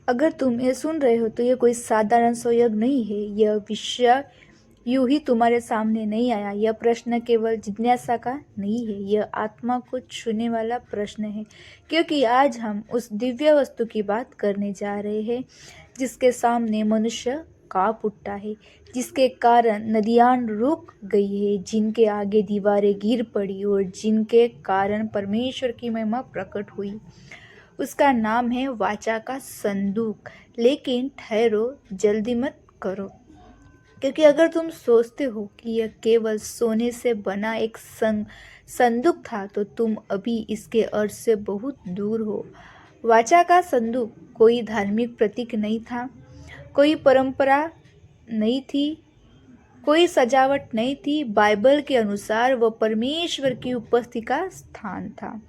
अगर तुम ये सुन रहे हो तो ये कोई साधारण संयोग नहीं है। यह विषय यूं ही तुम्हारे सामने नहीं आया। यह प्रश्न केवल जिज्ञासा का नहीं है, यह आत्मा को छूने वाला प्रश्न है। क्योंकि आज हम उस दिव्य वस्तु की बात करने जा रहे हैं जिसके सामने मनुष्य कांप उठता है, जिसके कारण नदियां रुक गई है, जिनके आगे दीवारें गिर पड़ी और जिनके कारण परमेश्वर की महिमा प्रकट हुई। उसका नाम है वाचा का संदूक। लेकिन ठहरो, जल्दी मत करो, क्योंकि अगर तुम सोचते हो कि यह केवल सोने से बना एक संदूक था तो तुम अभी इसके अर्थ से बहुत दूर हो। वाचा का संदूक कोई धार्मिक प्रतीक नहीं था, कोई परंपरा नहीं थी, कोई सजावट नहीं थी। बाइबल के अनुसार वह परमेश्वर की उपस्थिति का स्थान था।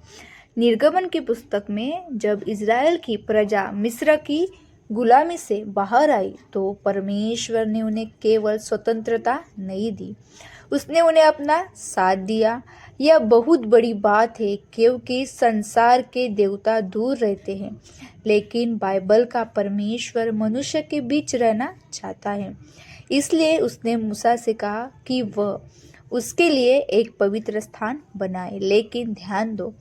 निर्गमन की पुस्तक में जब इज़राइल की प्रजा मिस्र की गुलामी से बाहर आई तो परमेश्वर ने उन्हें केवल स्वतंत्रता नहीं दी, उसने उन्हें अपना साथ दिया। यह बहुत बड़ी बात है क्योंकि संसार के देवता दूर रहते हैं, लेकिन बाइबल का परमेश्वर मनुष्य के बीच रहना चाहता है। इसलिए उसने मूसा से कहा कि वह उसके लिए एक पवित्र स्थान बनाए। लेकिन ध्यान दो,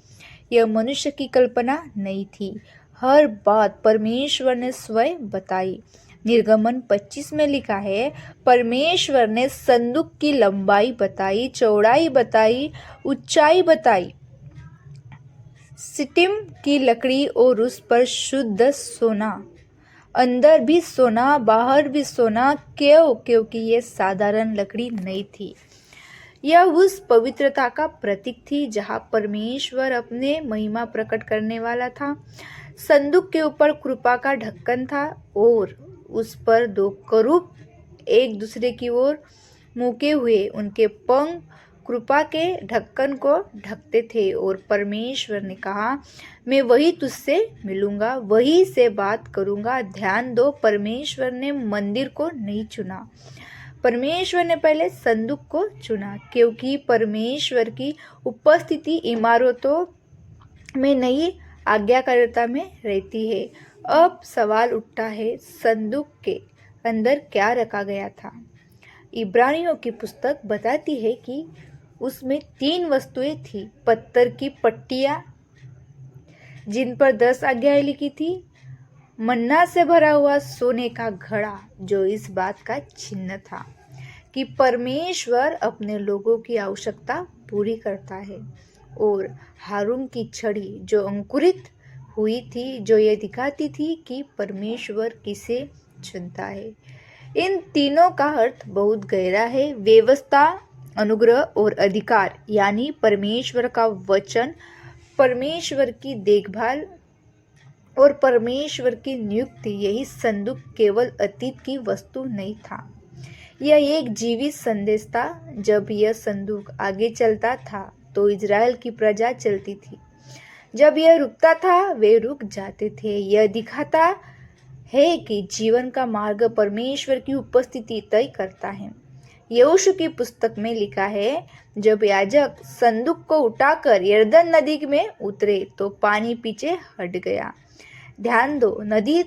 यह मनुष्य की कल्पना नहीं थी, हर बात परमेश्वर ने स्वयं बताई। निर्गमन 25 में लिखा है, परमेश्वर ने संदूक की लंबाई बताई, चौड़ाई बताई, ऊंचाई बताई, सिटिम की लकड़ी और उस पर शुद्ध सोना, अंदर भी सोना बाहर भी सोना। क्यों? क्योंकि ये साधारण लकड़ी नहीं थी, यह उस पवित्रता का प्रतीक थी जहाँ परमेश्वर अपने महिमा प्रकट करने वाला था। संदूक के ऊपर कृपा का ढक्कन था और उस पर दो करूब एक दूसरे की ओर मुके हुए, उनके पंख कृपा के ढक्कन को ढकते थे। और परमेश्वर ने कहा, मैं वही तुझसे मिलूंगा, वही से बात करूंगा। ध्यान दो, परमेश्वर ने मंदिर को नहीं चुना, परमेश्वर ने पहले संदूक को चुना, क्योंकि परमेश्वर की उपस्थिति इमारतों में नहीं, आज्ञाकारिता में रहती है। अब सवाल उठता है, संदूक के अंदर क्या रखा गया था? इब्रानियों की पुस्तक बताती है कि उसमें 3 वस्तुएं थी। पत्थर की पट्टियां जिन पर 10 आज्ञाएं लिखी थी, मन्ना से भरा हुआ सोने का घड़ा जो इस बात का चिन्ह था कि परमेश्वर अपने लोगों की आवश्यकता पूरी करता है, और हारून की छड़ी जो अंकुरित हुई थी, जो ये दिखाती थी कि परमेश्वर किसे चुनता है। इन तीनों का अर्थ बहुत गहरा है। व्यवस्था, अनुग्रह और अधिकार, यानी परमेश्वर का वचन, परमेश्वर की देखभाल और परमेश्वर की नियुक्ति। यही संदूक केवल अतीत की वस्तु नहीं था, यह एक जीवित संदेश था। जब यह संदूक आगे चलता था तो इज़राइल की प्रजा चलती थी, जब यह रुकता था वे रुक जाते थे। यह दिखाता है कि जीवन का मार्ग परमेश्वर की उपस्थिति तय करता है। यहोशू की पुस्तक में लिखा है, जब याजक संदूक को उठाकर यरदन नदी में उतरे तो पानी पीछे हट गया। ध्यान दो, नदी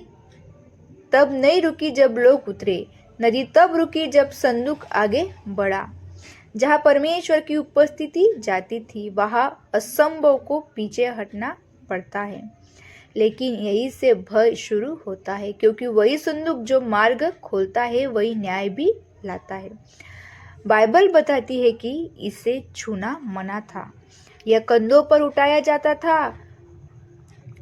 तब नहीं रुकी जब लोग उतरे, नदी तब रुकी जब संदूक आगे बढ़ा। जहाँ परमेश्वर की उपस्थिति जाती थी वहाँ असंभव को पीछे हटना पड़ता है। लेकिन यही से भय शुरू होता है, क्योंकि वही संदूक जो मार्ग खोलता है वही न्याय भी लाता है। बाइबल बताती है कि इसे छूना मना था, यह कंधों पर उठाया जाता था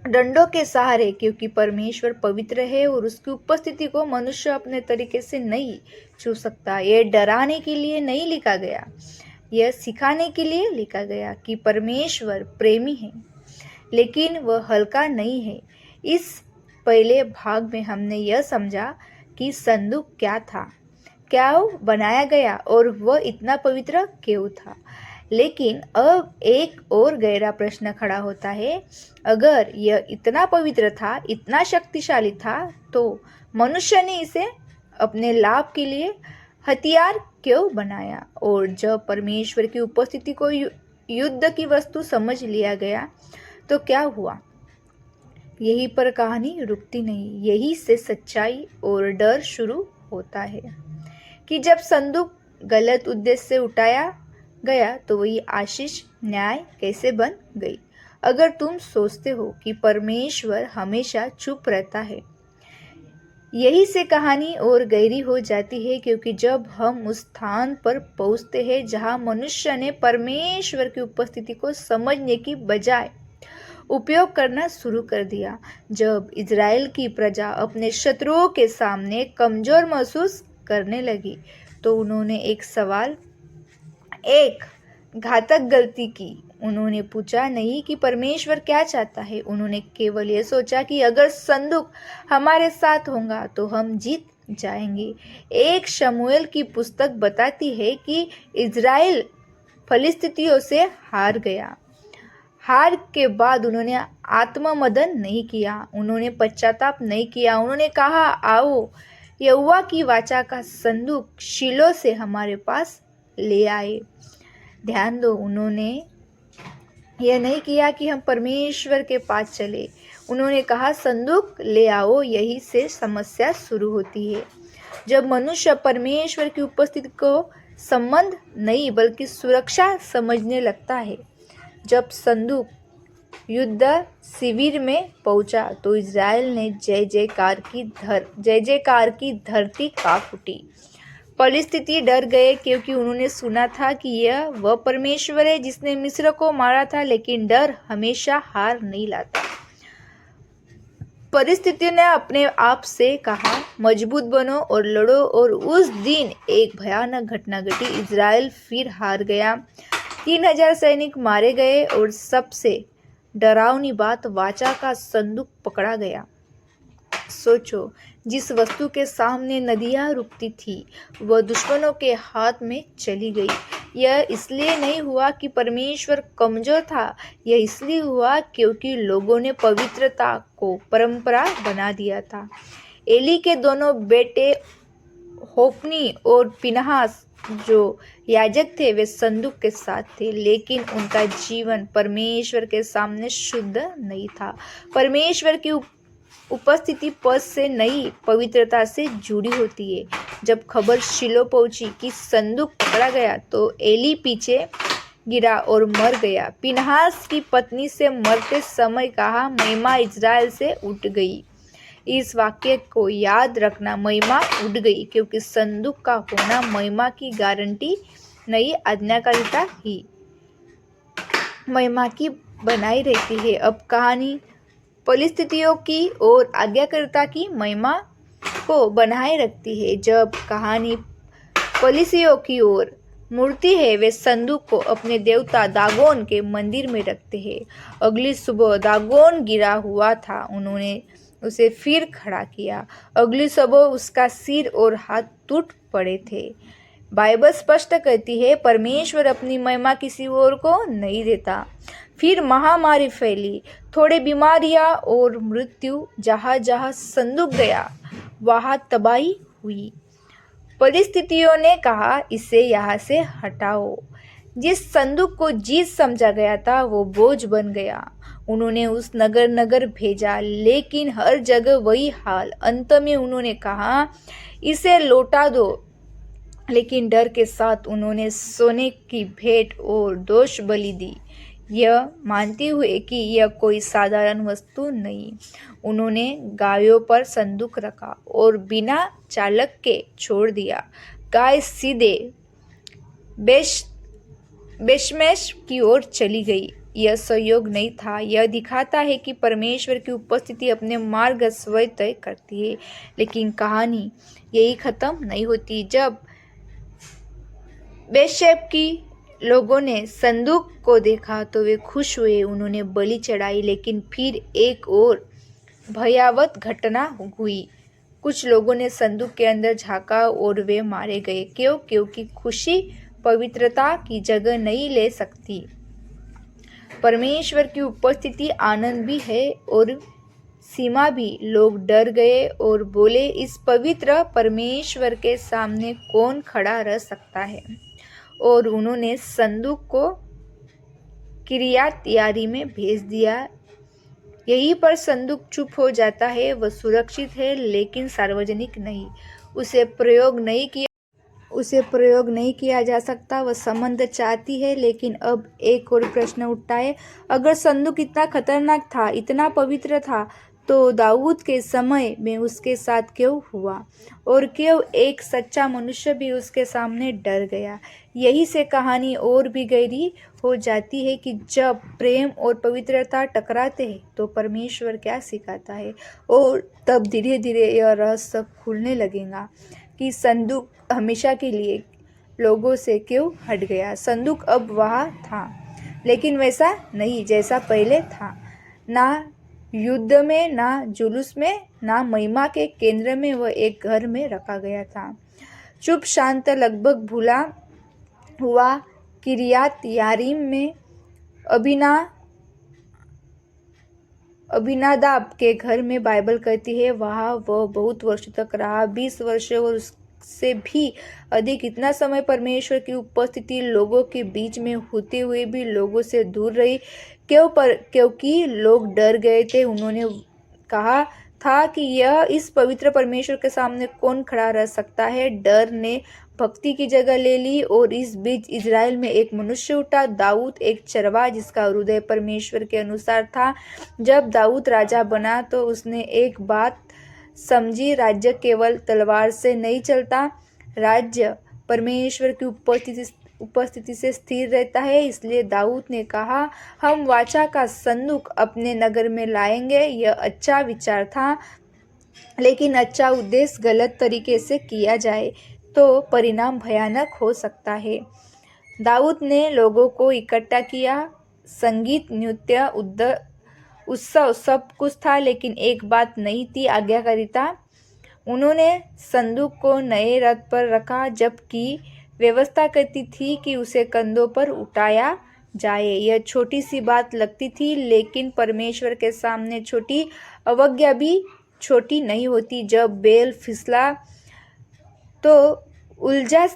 डंडों के सहारे, क्योंकि परमेश्वर पवित्र है और उसकी उपस्थिति को मनुष्य अपने तरीके से नहीं छू सकता। यह डराने के लिए नहीं लिखा गया, यह सिखाने के लिए लिखा गया कि परमेश्वर प्रेमी है, लेकिन वह हल्का नहीं है। इस पहले भाग में हमने यह समझा कि संदूक क्या था, क्या बनाया गया और वह इतना पवित्र क्यों था। लेकिन अब एक और गहरा प्रश्न खड़ा होता है, अगर यह इतना पवित्र था, इतना शक्तिशाली था, तो मनुष्य ने इसे अपने लाभ के लिए हथियार क्यों बनाया? और जब परमेश्वर की उपस्थिति को युद्ध की वस्तु समझ लिया गया तो क्या हुआ? यहीं पर कहानी रुकती नहीं, यही से सच्चाई और डर शुरू होता है कि जब संदूक गलत उद्देश्य से उठाया गया तो वही आशीष न्याय कैसे बन गई। अगर तुम सोचते हो कि परमेश्वर हमेशा चुप रहता है, यही से कहानी और गहरी हो जाती है, क्योंकि जब हम उस स्थान पर पहुंचते हैं जहां मनुष्य ने परमेश्वर की उपस्थिति को समझने की बजाय उपयोग करना शुरू कर दिया, जब इज़राइल की प्रजा अपने शत्रुओं के सामने कमजोर महसूस करने लगी, तो उन्होंने एक घातक गलती की। उन्होंने पूछा नहीं कि परमेश्वर क्या चाहता है, उन्होंने केवल ये सोचा कि अगर संदूक हमारे साथ होगा तो हम जीत जाएंगे। एक शमूएल की पुस्तक बताती है कि इज़राइल फिलिस्तीनियों से हार गया। हार के बाद उन्होंने आत्ममदन नहीं किया, उन्होंने पश्चाताप नहीं किया। उन्होंने कहा, आओ यहोवा की वाचा का संदूक शीलो से हमारे पास ले आए। ध्यान दो, उन्होंने यह नहीं किया कि हम परमेश्वर के पास चले। उन्होंने कहा, संदूक ले आओ। यही से समस्या शुरू होती है। जब मनुष्य परमेश्वर की उपस्थिति को संबंध नहीं बल्कि सुरक्षा समझने लगता है। जब संदूक युद्ध शिविर में पहुंचा तो इज़राइल ने जय जयकार की धरती कांप उठी। फिलिस्तीनी डर गए क्योंकि उन्होंने सुना था कि यह वह परमेश्वर है जिसने मिस्र को मारा था, लेकिन डर हमेशा हार नहीं लाता। परिस्थितियों ने अपने आप से कहा, मजबूत बनो और लड़ो, और उस दिन एक भयानक घटना घटी। इज़राइल फिर हार गया। 3000 सैनिक मारे गए और सबसे डरावनी बात, वाचा का संदूक पकड़ा गया। सोचो, जिस वस्तु के सामने नदियां रुकती थी वह दुश्मनों के हाथ में चली गई। यह इसलिए नहीं हुआ कि परमेश्वर कमजोर था, यह इसलिए हुआ क्योंकि लोगों ने पवित्रता को परंपरा बना दिया था। एली के दोनों बेटे होप्नी और पिनहास जो याजक थे वे संदूक के साथ थे, लेकिन उनका जीवन परमेश्वर के सामने शुद्ध नहीं था। परमेश्वर की उपस्थिति पद से नहीं, पवित्रता से जुड़ी होती है। जब खबर शीलो पहुंची कि संदूक पकड़ा गया तो एली पीछे गिरा और मर गया। पिनहास की पत्नी से मरते समय कहा, महिमा इज़राइल से उठ गई। इस वाक्य को याद रखना, महिमा उठ गई, क्योंकि संदूक का होना महिमा की गारंटी नहीं, आज्ञाकारिता ही महिमा की बनाई रहती है। अब कहानी परिस्थितियों की और आज्ञाकारिता की महिमा को बनाए रखती है। जब कहानी पलिसियों की ओर मुड़ती है, वे संदूक को अपने देवता दागोन के मंदिर में रखते हैं। अगली सुबह दागोन गिरा हुआ था, उन्होंने उसे फिर खड़ा किया। अगली सुबह उसका सिर और हाथ टूट पड़े थे। बाइबल स्पष्ट कहती है, परमेश्वर अपनी महिमा किसी और को नहीं देता। फिर महामारी फैली, थोड़े बीमारियां और मृत्यु। जहाँ जहाँ संदूक गया वहाँ तबाही हुई। परिस्थितियों ने कहा, इसे यहाँ से हटाओ। जिस संदूक को जीत समझा गया था वो बोझ बन गया। उन्होंने उस नगर नगर भेजा, लेकिन हर जगह वही हाल। अंत में उन्होंने कहा, इसे लौटा दो, लेकिन डर के साथ उन्होंने सोने की भेंट और दोष बलि दी, यह मानते हुए कि यह कोई साधारण वस्तु नहीं। उन्होंने गायों पर संदूक रखा और बिना चालक के छोड़ दिया। गाय सीधे बेशमेश की ओर चली गई। यह संयोग नहीं था, यह दिखाता है कि परमेश्वर की उपस्थिति अपने मार्ग स्वयं तय करती है। लेकिन कहानी यही खत्म नहीं होती। जब बेशेब की लोगों ने संदूक को देखा तो वे खुश हुए, उन्होंने बलि चढ़ाई। लेकिन फिर एक और भयावह घटना हुई। कुछ लोगों ने संदूक के अंदर झांका और वे मारे गए। क्यों? क्योंकि खुशी पवित्रता की जगह नहीं ले सकती। परमेश्वर की उपस्थिति आनंद भी है और सीमा भी। लोग डर गए और बोले, इस पवित्र परमेश्वर के सामने कौन खड़ा रह सकता है? और उन्होंने संदूक को किरियत यारीम में भेज दिया। यहीं पर संदूक चुप हो जाता है। वह सुरक्षित है लेकिन सार्वजनिक नहीं। उसे प्रयोग नहीं किया जा सकता। वह संबंध चाहती है लेकिन अब एक और प्रश्न उठता है, अगर संदूक इतना खतरनाक था, इतना पवित्र था, तो दाऊद के समय में उसके साथ क्यों हुआ और क्यों एक सच्चा मनुष्य भी उसके सामने डर गया। यही से कहानी और भी गहरी हो जाती है कि जब प्रेम और पवित्रता टकराते हैं तो परमेश्वर क्या सिखाता है। और तब धीरे धीरे यह रहस्य खुलने लगेगा कि संदूक हमेशा के लिए लोगों से क्यों हट गया। संदूक अब वहाँ था लेकिन वैसा नहीं जैसा पहले था। ना युद्ध में, ना जुलूस में, ना महिमा के केंद्र में। वह एक घर में रखा गया था, चुप शांत, लगभग भूला हुआ। किरियात यारीम में अभिनादाब के घर में बाइबल कहती है वहाँ वह बहुत वर्षों तक रहा, 20 वर्ष और उससे भी अधिक। इतना समय परमेश्वर की उपस्थिति लोगों के बीच में होते हुए भी लोगों से दूर रही। क्योंकि लोग डर गए थे। उन्होंने कहा था कि यह इस पवित्र परमेश्वर के सामने कौन खड़ा रह सकता है। डर ने भक्ति की जगह ले ली और इस बीच इज़राइल में एक मनुष्य उठा, दाऊद, एक चरवाहा जिसका हृदय परमेश्वर के अनुसार था। जब दाऊद राजा बना तो उसने एक बात समझी, राज्य केवल तलवार से नहीं चलता, राज्य परमेश्वर की उपस्थिति से स्थिर रहता है। इसलिए दाऊद ने कहा, हम वाचा का संदूक अपने नगर में लाएंगे। यह अच्छा विचार था, लेकिन अच्छा उद्देश्य गलत तरीके से किया जाए तो परिणाम भयानक हो सकता है। दाऊद ने लोगों को इकट्ठा किया, संगीत, नृत्य, उत्सव सब कुछ था, लेकिन एक बात नहीं थी, आज्ञाकारिता। उन्होंने संदूक को नए रथ पर रखा, जबकि व्यवस्था कहती थी कि उसे कंधों पर उठाया जाए। यह छोटी सी बात लगती थी, लेकिन परमेश्वर के सामने छोटी अवज्ञा भी छोटी नहीं होती। जब बैल फिसला तो उलझा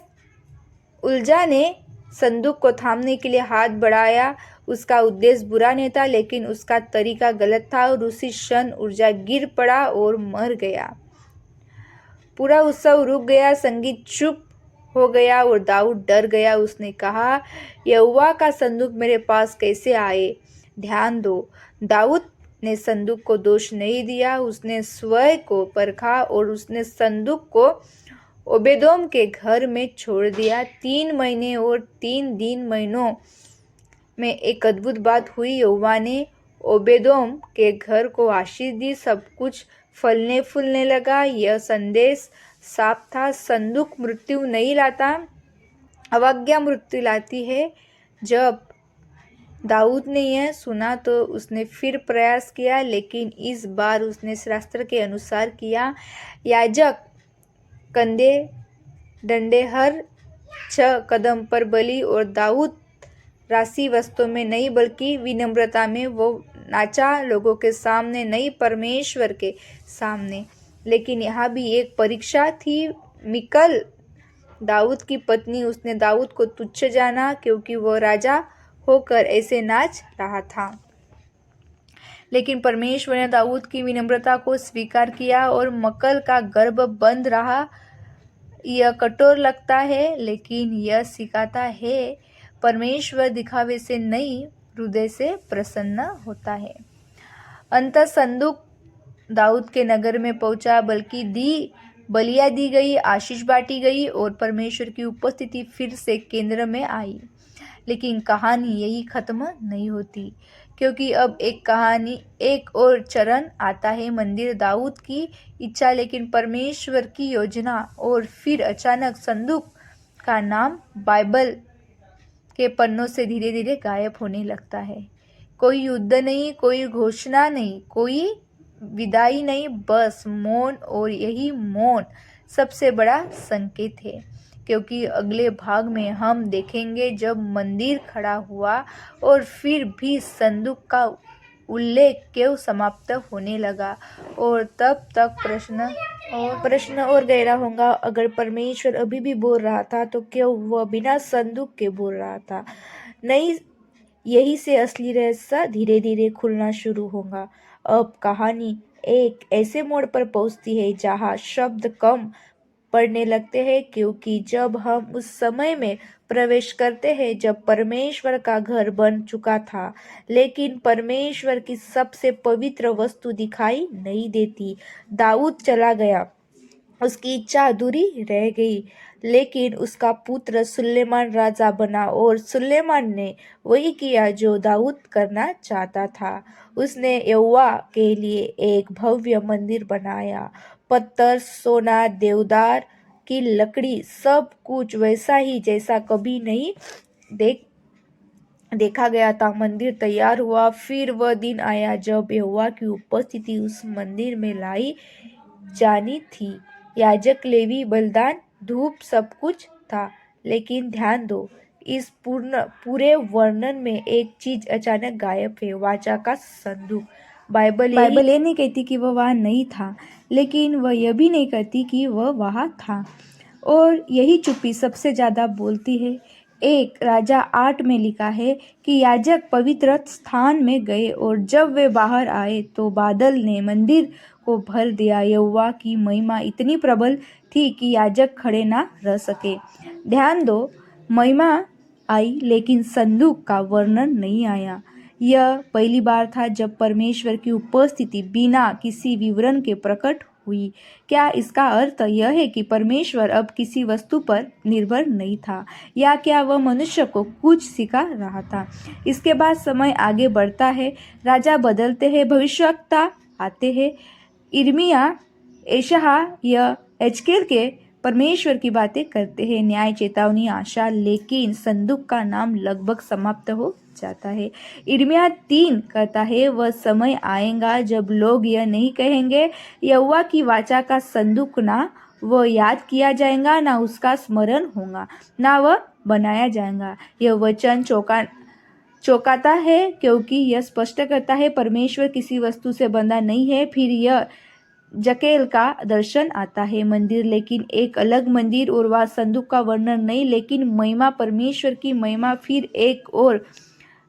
ने संदूक को थामने के लिए हाथ बढ़ाया। उसका उद्देश्य बुरा नहीं था, लेकिन उसका तरीका गलत था और उसी क्षण उलझा गिर पड़ा और मर गया। पूरा उत्सव रुक गया, संगीत चुप हो गया और दाऊद डर गया। उसने कहा, यहोवा का संदूक मेरे पास कैसे आए? ध्यान दो, दाऊद ने संदूक को दोष नहीं दिया। उसने स्वयं को परखा और उसने संदूक को ओबेदोम के घर में छोड़ दिया। 3 महीने और 3 दिन महीनों में एक अद्भुत बात हुई। यहोवा ने ओबेदोम के घर को आशीष दी, सब कुछ फलने फूलने लगा। यह संदेश साफ था, संदूक मृत्यु नहीं लाता, अवज्ञा मृत्यु लाती है। जब दाऊद ने यह सुना तो उसने फिर प्रयास किया, लेकिन इस बार उसने शास्त्र के अनुसार किया। याजक कंधे डंडे हर 6 कदम पर बलि और दाऊद राशि वस्तुओं में नहीं बल्कि विनम्रता में वो नाचा, लोगों के सामने नहीं, परमेश्वर के सामने। लेकिन यहाँ भी एक परीक्षा थी। मिकल, दाऊद की पत्नी, उसने दाऊद को तुच्छ जाना क्योंकि वह राजा होकर ऐसे नाच रहा था। लेकिन परमेश्वर ने दाऊद की विनम्रता को स्वीकार किया और मकल का गर्भ बंद रहा। यह कठोर लगता है, लेकिन यह सिखाता है परमेश्वर दिखावे से नहीं, हृदय से प्रसन्न होता है। अंततः संदूक दाऊद के नगर में पहुंचा, बलियां दी गई, आशीष बांटी गई और परमेश्वर की उपस्थिति फिर से केंद्र में आई। लेकिन कहानी यही खत्म नहीं होती, क्योंकि अब एक और चरण आता है, मंदिर, दाऊद की इच्छा लेकिन परमेश्वर की योजना। और फिर अचानक संदूक का नाम बाइबल के पन्नों से धीरे धीरे गायब होने लगता है। कोई युद्ध नहीं, कोई घोषणा नहीं, कोई विदाई नहीं, बस मौन। और यही मौन सबसे बड़ा संकेत है, क्योंकि अगले भाग में हम देखेंगे जब मंदिर खड़ा हुआ और फिर भी संदूक का उल्लेख क्यों समाप्त होने लगा। और तब तक प्रश्न और गहरा होगा, अगर परमेश्वर अभी भी बोल रहा था तो क्यों वह बिना संदूक के बोल रहा था? नहीं, यही से असली रहस्य धीरे धीरे खुलना शुरू होगा। अब कहानी एक ऐसे मोड़ पर पहुंचती है जहां शब्द कम पड़ने लगते हैं, क्योंकि जब हम उस समय में प्रवेश करते हैं जब परमेश्वर का घर बन चुका था, लेकिन परमेश्वर की सबसे पवित्र वस्तु दिखाई नहीं देती। दाऊद चला गया, उसकी इच्छा अधूरी रह गई, लेकिन उसका पुत्र सुलेमान राजा बना और सुलेमान ने वही किया जो दाऊद करना चाहता था। उसने यहोवा के लिए एक भव्य मंदिर बनाया। पत्थर, सोना, देवदार की लकड़ी, सब कुछ वैसा ही जैसा कभी नहीं देखा गया था। मंदिर तैयार हुआ। फिर वह दिन आया जब यहोवा की उपस्थिति उस मंदिर में लाई जानी थी। याजक, लेवी, बलिदान, धूप, सब कुछ था। लेकिन ध्यान दो, इस पूरे वर्णन में एक चीज अचानक गायब है, वाचा का संदूक। बाइबल ये नहीं कहती कि वह वहाँ नहीं था, लेकिन वह यह भी नहीं कहती कि वह वहाँ था। और यही चुप्पी सबसे ज्यादा बोलती है। एक राजा 8 में लिखा है कि याजक पवित्र स्थान में गए और जब वे बाहर आए तो बादल ने मंदिर को भर दिया। यहोवा की महिमा इतनी प्रबल थी कि याजक खड़े ना रह सके। ध्यान दो, महिमा आई लेकिन संदूक का वर्णन नहीं आया। यह पहली बार था जब परमेश्वर की उपस्थिति बिना किसी विवरण के प्रकट हुई। क्या इसका अर्थ यह है कि परमेश्वर अब किसी वस्तु पर निर्भर नहीं था, या क्या वह मनुष्य को कुछ सिखा रहा था? इसके बाद समय आगे बढ़ता है, राजा बदलते हैं, भविष्यवक्ता आते हैं, इर्मिया, एशाया या एजकेल के परमेश्वर की बातें करते हैं, न्याय, चेतावनी, आशा, लेकिन संदूक का नाम लगभग समाप्त हो जाता है। इर्मिया 3 कहता है, वह समय आएगा जब लोग यह नहीं कहेंगे, यहोवा की वाचा का संदूक ना वह याद किया जाएगा, ना उसका स्मरण होगा, ना वह बनाया जाएगा। यह वचन चौंकाता है, क्योंकि यह स्पष्ट करता है परमेश्वर किसी वस्तु से बंधा नहीं है। फिर यह जकेल का दर्शन आता है, मंदिर, लेकिन एक अलग मंदिर, और वह संदूक का वर्णन नहीं, लेकिन महिमा, परमेश्वर की महिमा। फिर एक और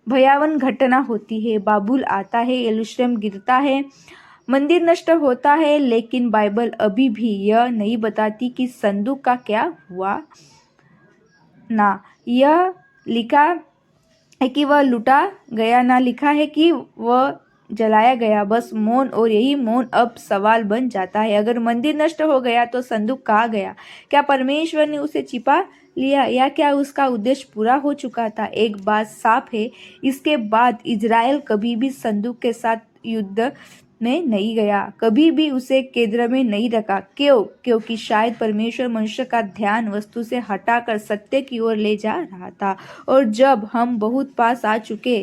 भयावह घटना होती है, बाबुल आता है, यरूशलेम गिरता है, मंदिर नष्ट होता है, लेकिन बाइबल अभी भी यह नहीं बताती कि संदूक का क्या हुआ। ना यह लिखा है कि वह लूटा गया, ना लिखा है कि वह जलाया गया, बस मौन। और यही मौन अब सवाल बन जाता है, अगर मंदिर नष्ट हो गया तो संदूक कहाँ गया? क्या परमेश्वर ने उसे छिपा लिया, या क्या उसका उद्देश्य पूरा हो चुका था? एक बात साफ है, इसके बाद इजराइल कभी भी संदूक के साथ युद्ध में नहीं गया, कभी भी उसे केंद्र में नहीं रखा। क्यों? क्योंकि शायद परमेश्वर मनुष्य का ध्यान वस्तु से हटाकर सत्य की ओर ले जा रहा था। और जब हम बहुत पास आ चुके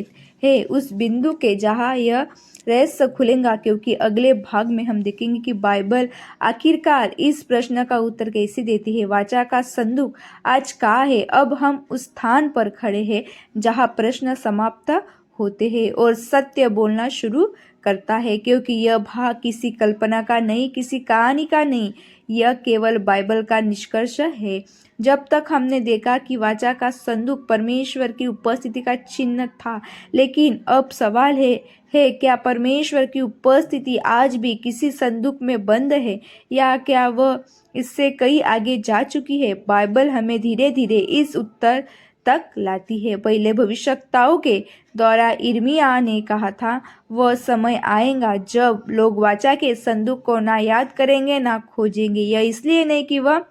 हैं उस बिंदु के जहां यह रहस्य खुलेगा, क्योंकि अगले भाग में हम देखेंगे कि बाइबल आखिरकार इस प्रश्न का उत्तर कैसे देती है, वाचा का संदूक आज कहाँ है? अब हम उस स्थान पर खड़े हैं जहां प्रश्न समाप्त होते हैं और सत्य बोलना शुरू करता है, क्योंकि यह भाग किसी कल्पना का नहीं, किसी कहानी का नहीं, यह केवल बाइबल का निष्कर्ष है। जब तक हमने देखा कि वाचा का संदूक परमेश्वर की उपस्थिति का चिन्ह था, लेकिन अब सवाल है क्या परमेश्वर की उपस्थिति आज भी किसी संदूक में बंद है, या क्या वह इससे कहीं आगे जा चुकी है? बाइबल हमें धीरे धीरे इस उत्तर तक लाती है। पहले भविष्यवक्ताओं के द्वारा इर्मिया ने कहा था, वह समय आएगा जब लोग वाचा के संदूक को ना याद करेंगे, ना खोजेंगे। यह इसलिए नहीं कि वह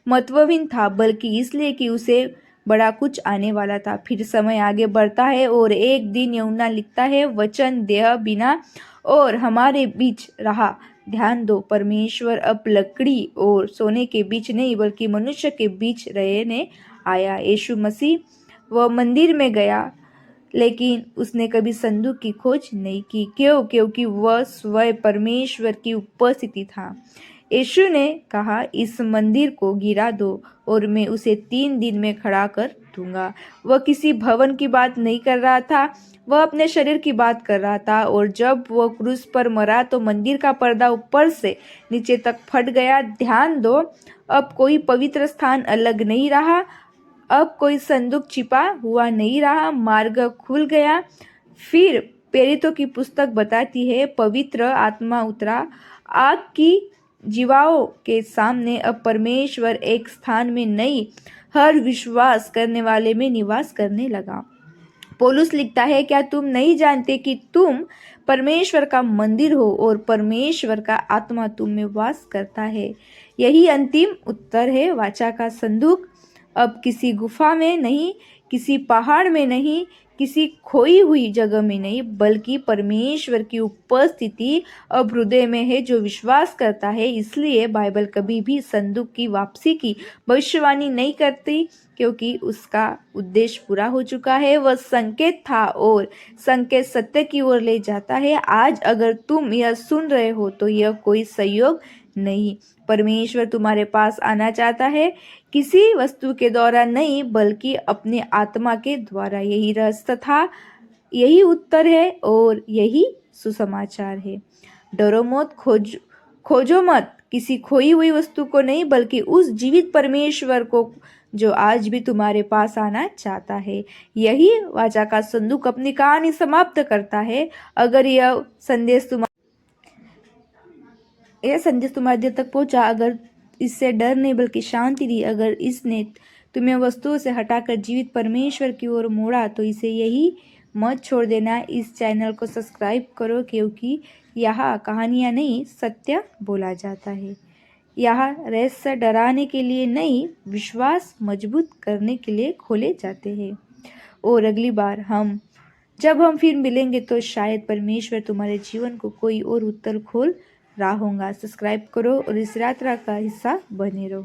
महत्वहीन था, बल्कि इसलिए कि उसे बड़ा कुछ आने वाला था। फिर समय आगे बढ़ता है और एक दिन यूहन्ना लिखता है, वचन देह बिना और हमारे बीच रहा। ध्यान दो, परमेश्वर अब लकड़ी और सोने के बीच नहीं, बल्कि मनुष्य के बीच रहने आया। यीशु मसीह वह मंदिर में गया, लेकिन उसने कभी संदूक की खोज नहीं की। क्यों? क्योंकि वह स्वयं परमेश्वर की उपस्थिति था। यीशु ने कहा, इस मंदिर को गिरा दो और मैं उसे 3 दिन में खड़ा कर दूंगा। वह किसी भवन की बात नहीं कर रहा था, वह अपने शरीर की बात कर रहा था। और जब वह क्रूस पर मरा तो मंदिर का पर्दा ऊपर से नीचे तक फट गया। ध्यान दो, अब कोई पवित्र स्थान अलग नहीं रहा, अब कोई संदूक छिपा हुआ नहीं रहा, मार्ग खुल गया। फिर प्रेरितों की पुस्तक बताती है, पवित्र आत्मा उतरा आग की जीवाओं के सामने। अब परमेश्वर एक स्थान में नहीं, हर विश्वास करने वाले में निवास करने लगा। पौलुस लिखता है, क्या तुम नहीं जानते कि तुम परमेश्वर का मंदिर हो और परमेश्वर का आत्मा तुम में वास करता है? यही अंतिम उत्तर है। वाचा का संदूक अब किसी गुफा में नहीं, किसी पहाड़ में नहीं, किसी खोई हुई जगह में नहीं, बल्कि परमेश्वर की उपस्थिति अब हृदय में है जो विश्वास करता है। इसलिए बाइबल कभी भी संदूक की वापसी की भविष्यवाणी नहीं करती, क्योंकि उसका उद्देश्य पूरा हो चुका है। वह संकेत था और संकेत सत्य की ओर ले जाता है। आज अगर तुम यह सुन रहे हो तो यह कोई संयोग नहीं, परमेश्वर तुम्हारे पास आना चाहता है, किसी वस्तु के द्वारा नहीं, बल्कि अपने आत्मा के द्वारा। यही रहस्य था, यही उत्तर है और यही सुसमाचार है। डरो मत, खोजो मत किसी खोई हुई वस्तु को नहीं, बल्कि उस जीवित परमेश्वर को जो आज भी तुम्हारे पास आना चाहता है। यही वाचा का संदूक अपनी कहानी समाप्त करता है। अगर यह संदेश तुम्हारे दिल तक पहुंचा, अगर इससे डर नहीं बल्कि शांति दी, अगर इसने तुम्हें वस्तुओं से हटाकर जीवित परमेश्वर की ओर मोड़ा, तो इसे यही मत छोड़ देना। इस चैनल को सब्सक्राइब करो, क्योंकि यहाँ कहानियाँ नहीं, सत्य बोला जाता है। यहाँ रहस्य डराने के लिए नहीं, विश्वास मजबूत करने के लिए खोले जाते हैं। और अगली बार जब हम फिर मिलेंगे तो शायद परमेश्वर तुम्हारे जीवन को कोई और उत्तर खोल रहा होगा। सब्सक्राइब करो और इस यात्रा का हिस्सा बने रहो।